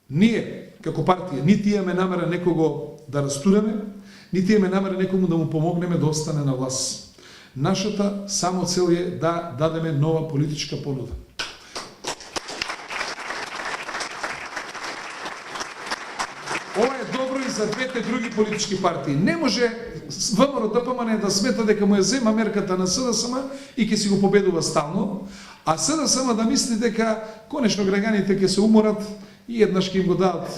Ние, како партија, нити имаме намера некого да растуреме, нити имаме намера некому да му помогнеме да остане на власт. Нашата само цел е да дадеме нова политичка понуда. Ова е добро и за двете други политички партии. Не може ВМРО ДПМН да смета дека му ја зема мерката на СДСМ и ќе си го победува стално, а СДСМ да мисли дека конечно граѓаните ќе се уморат и еднаш ќе им го дадат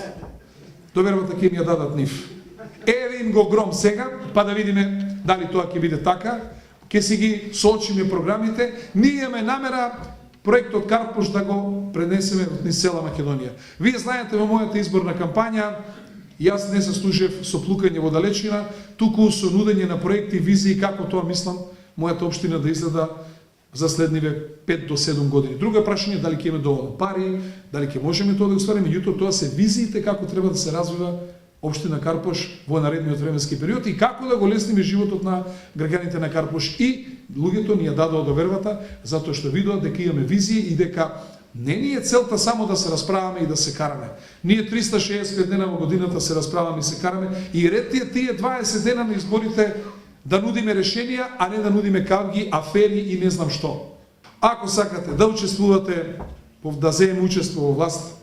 довербата, ќе им ја дадат нив. Еве им го гром сега, па да видиме дали тоа ќе биде така. Ќе си ги соочиме програмите. Ние имаме намера проектот Карпош да го пренесеме низ цела Македонија. Вие знаете во мојата изборна кампања, јас не се служев со плукање во далечина, туку со нудење на проекти, визии како тоа мислам мојата општина да изгледа за следниве 5 до 7 години. Друго прашање дали ќе имаме доволно пари, дали ќе можеме тоа да го ствариме, меѓутоа тоа се визиите како треба да се развива општина Карпош во наредниот временски период и како да го лесниме животот на граѓаните на Карпош. И луѓето ни ја дадоа довербата затоа што видоа дека имаме визија и дека не ни е целта само да се расправаме и да се караме. Ние 365 дена во годината се расправаме и се караме и ред тие 20 дена на изборите да нудиме решенија, а не да нудиме кавги, афери и не знам што. Ако сакате да учествувате, да земеме учество во власт,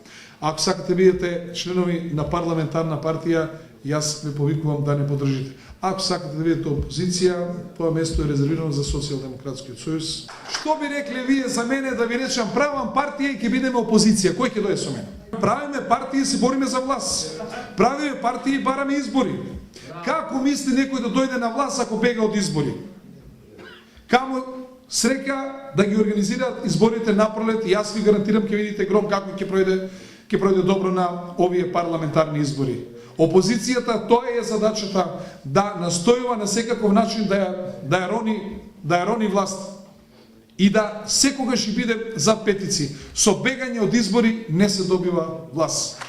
ако сакате бидете членови на парламентарна партија, јас ве повикувам да не поддржите. Ако сакате да бидете опозиција, тоа место е резервирано за Социјалдемократскиот сојуз. Што би рекле вие за мене да ви речам правам партија и ќе бидеме опозиција? Кој ќе дојде со мене? Правиме партија и се бориме за власт. Правиме партија и бараме избори. Како мисли некој да дојде на власт ако бега од избори? Камо среќа да ги организираат изборите напролет и јас ви гарантирам ќе видите гром како ќе пројде добро на овие парламентарни избори. Опозицијата, тоа е задачата, да настојува на секаков начин да ја рони власт и да секогаш и биде за петици. Со бегање од избори не се добива власт.